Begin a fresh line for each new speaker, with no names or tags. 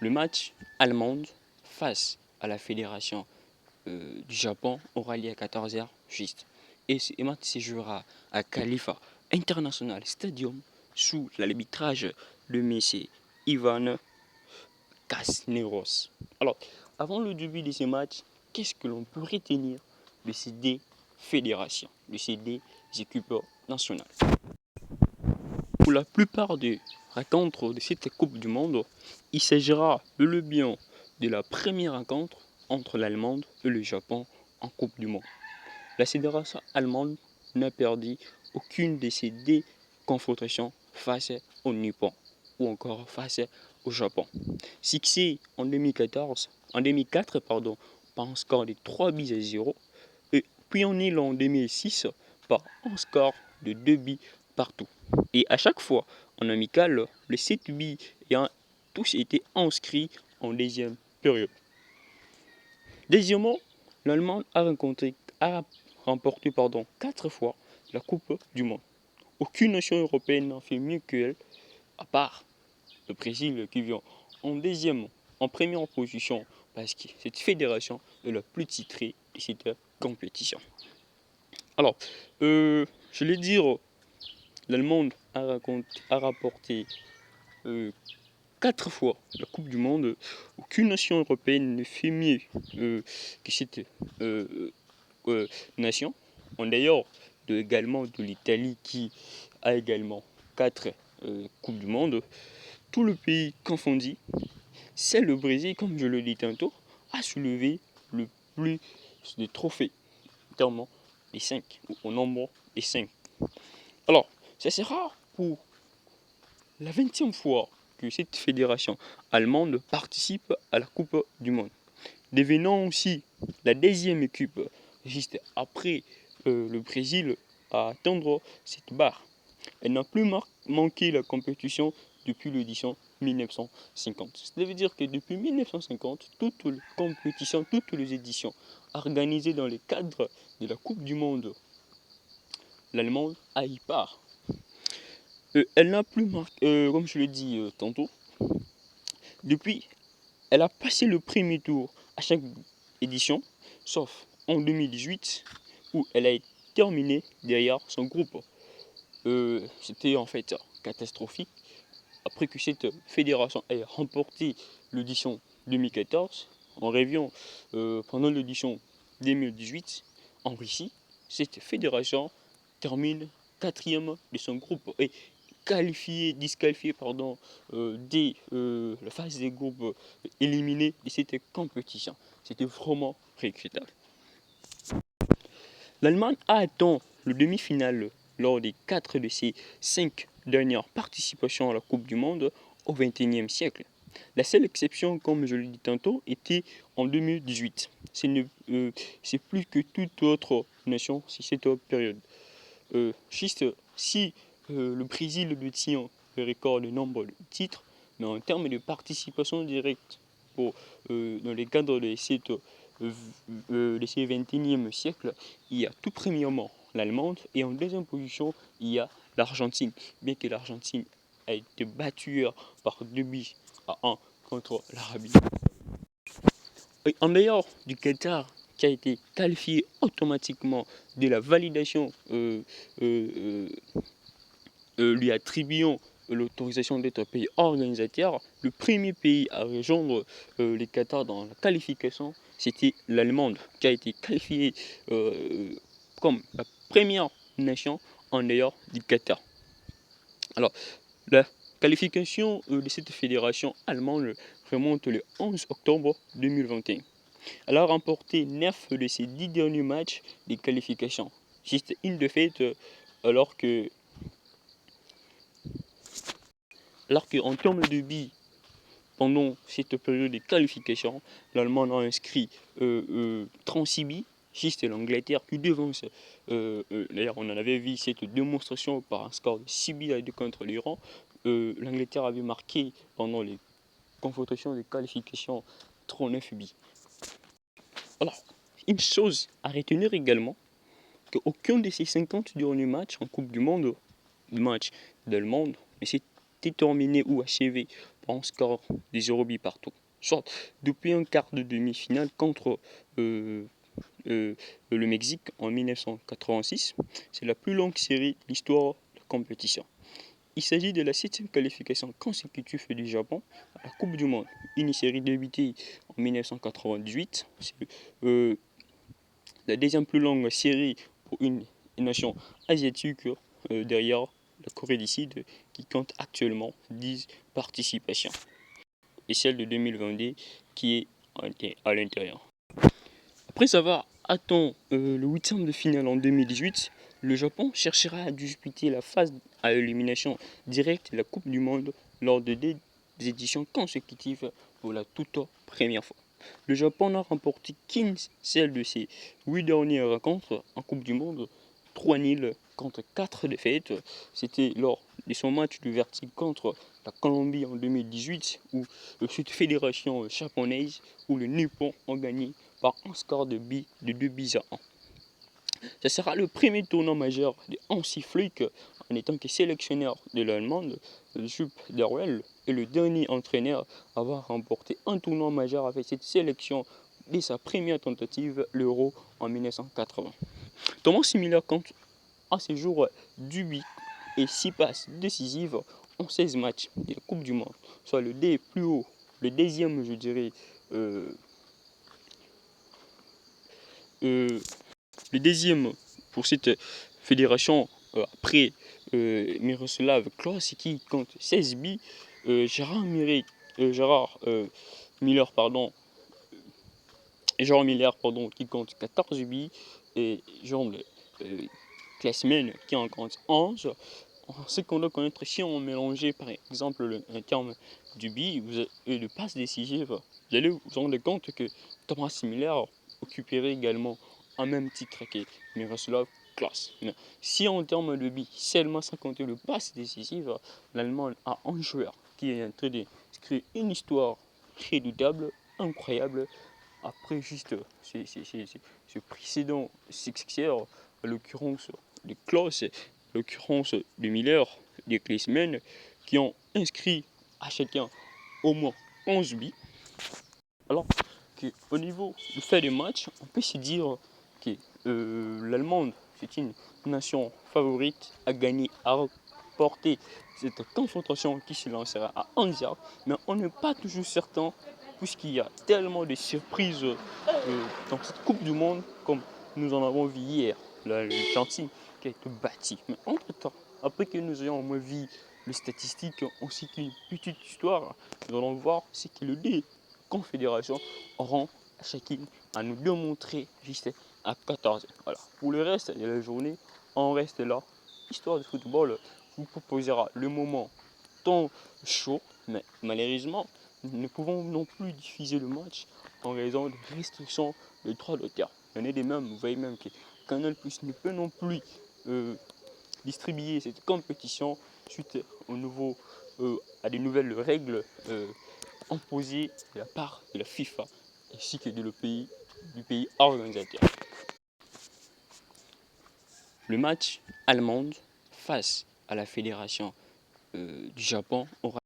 Le match allemande face à la fédération du Japon aura lieu à 14h juste. Et ce match se jouera à Khalifa International Stadium sous l'arbitrage de M. Ivan Casneros. Alors, avant le début de ce match, qu'est-ce que l'on peut retenir de ces deux fédérations, de ces deux équipes nationales? Pour la plupart des rencontres de cette Coupe du Monde, il s'agira bel et bien de la première rencontre entre l'Allemagne et le Japon en Coupe du Monde. La fédération allemande n'a perdu aucune de ces deux confrontations face au Nippon ou encore face au Japon. Succès en 2004 par un score de 3-0 et puis en Irlande en 2006 par un score de 2 buts partout. Et à chaque fois en amical, les 7 buts ayant tous été inscrits en deuxième période. Deuxièmement, l'Allemagne a remporté 4 fois la Coupe du Monde. Aucune nation européenne n'a fait mieux qu'elle, à part le Brésil qui vient en première position parce que cette fédération est la plus titrée de cette compétition. Alors, je l'ai dit, l'Allemagne a rapporté 4 fois la Coupe du Monde. Aucune nation européenne ne fait mieux que cette nation. D'ailleurs, également de l'Italie qui a également 4 Coupes du Monde. Tout le pays confondu, c'est le Brésil, comme je le dis tantôt, a soulevé le plus de trophées, notamment les 5, ou au nombre des 5. Alors, ce sera pour la 20e fois que cette fédération allemande participe à la Coupe du Monde, devenant aussi la deuxième équipe, juste après le Brésil, à atteindre cette barre. Elle n'a plus manqué la compétition depuis l'édition 1950. Ça veut dire que depuis 1950, toutes les compétitions, toutes les éditions organisées dans le cadre de la Coupe du Monde, l'Allemagne a y part. Elle n'a plus marqué, comme je l'ai dit tantôt, depuis, elle a passé le premier tour à chaque édition, sauf en 2018, où elle a terminé derrière son groupe. C'était en fait catastrophique. Après que cette fédération ait remporté l'édition 2014, en rêviant pendant l'édition 2018 en Russie, cette fédération termine 4e de son groupe et disqualifiée dès la phase des groupes éliminés de cette compétition. C'était vraiment regrettable. L'Allemagne a atteint le demi-finale lors des 4 de ses 5 dernières participations à la Coupe du Monde au XXIe siècle. La seule exception, comme je l'ai dit tantôt, était en 2018. C'est plus que toute autre nation sur cette période. Juste si le Brésil détient le record de nombre de titres, mais en termes de participation directe dans le cadre de ce 21e siècle, il y a tout premièrement l'Allemagne et en deuxième position, il y a l'Argentine. Bien que l'Argentine a été battue par 2-1 contre l'Arabie. En dehors du Qatar, qui a été qualifié automatiquement de la validation lui attribuant l'autorisation d'être pays organisateur, le premier pays à rejoindre les Qatar dans la qualification, c'était l'Allemagne, qui a été qualifiée comme la première nation en dehors du Qatar. Alors, la qualification de cette fédération allemande remonte le 11 octobre 2021. Elle a remporté 9 de ses 10 derniers matchs de qualification. Juste une défaite alors qu'en termes de buts, pendant cette période de qualification, l'Allemagne a inscrit 36 buts, juste l'Angleterre qui devance. D'ailleurs, on en avait vu cette démonstration par un score de 6 buts à 2 contre l'Iran. L'Angleterre avait marqué pendant les confrontations de qualification 39 buts. Alors, une chose à retenir également, qu'aucun de ces 50 derniers matchs en Coupe du Monde, match d'Allemagne, mais c'était terminé ou achevé en score des 0 buts partout. Soit depuis un quart de demi-finale contre le Mexique en 1986. C'est la plus longue série de l'histoire de la compétition. Il s'agit de la 7e qualification consécutive du Japon à la Coupe du Monde. Une série débutée en 1998. C'est la deuxième plus longue série pour une nation asiatique derrière la Corée du Sud qui compte actuellement 10 participations. Et celle de 2022 qui est à l'intérieur. Après avoir atteint le 8e de finale en 2018, le Japon cherchera à disputer la phase à élimination directe de la Coupe du Monde lors de deux éditions consécutives pour la toute première fois. Le Japon n'a remporté qu'une seule de ses 8 dernières rencontres en Coupe du Monde, 3 nuls contre 4 défaites. C'était lors de son match d'ouverture contre la Colombie en 2018 où cette fédération japonaise où le Nippon a gagné par un score de 2 buts à 1. Ce sera le premier tournoi majeur de Hansi Flick en étant que sélectionneur de l'Allemande, Jupp Derwell est le dernier entraîneur à avoir remporté un tournoi majeur avec cette sélection dès sa première tentative, l'Euro en 1980. Thomas Müller compte à ce jour 2 buts et 6 passes décisives en 16 matchs de la Coupe du Monde, soit le D plus haut, le deuxième je dirais, le deuxième pour cette fédération après Miroslav Klose qui compte 16 buts, Gérard Miller qui compte 14 buts et Jean Klesmen qui en compte 11. Ce qu'on doit connaître, si on mélangeait par exemple un terme du but et de passe décisive, vous allez vous rendre compte que Thomas Müller occuperait également un même titre que Miroslav Klose. Si en termes de but, seulement sans compter le passe décisive, l'Allemagne a un joueur qui est en train d'écrire une histoire redoutable, incroyable, après juste ce précédent successeur, à l'occurrence de Klose, à l'occurrence de Miller, de Klinsmann, qui ont inscrit à chacun au moins 11 buts. Alors qu'au niveau du fait des matchs, on peut se dire que l'Allemande, c'est une nation favorite à gagner, à remporter cette confrontation qui se lancera à 11h, mais on n'est pas toujours certain puisqu'il y a tellement de surprises dans cette Coupe du Monde comme nous en avons vu hier, l'Argentine qui a été battue. Mais entre-temps, après que nous ayons au moins vu les statistiques ainsi qu'une petite histoire, nous allons voir ce que le dé confédération auront à chacune à nous démontrer juste à 14h. Voilà. Pour le reste de la journée, on reste là. Histoire de football vous proposera le moment tant chaud, mais malheureusement, nous ne pouvons non plus diffuser le match en raison des restrictions de droits d'auteur. Il y en a des mêmes, vous voyez même que Canal Plus ne peut non plus distribuer cette compétition suite à des nouvelles règles imposées de la part de la FIFA ainsi que du pays organisateur. Le match allemande face à la fédération du Japon aura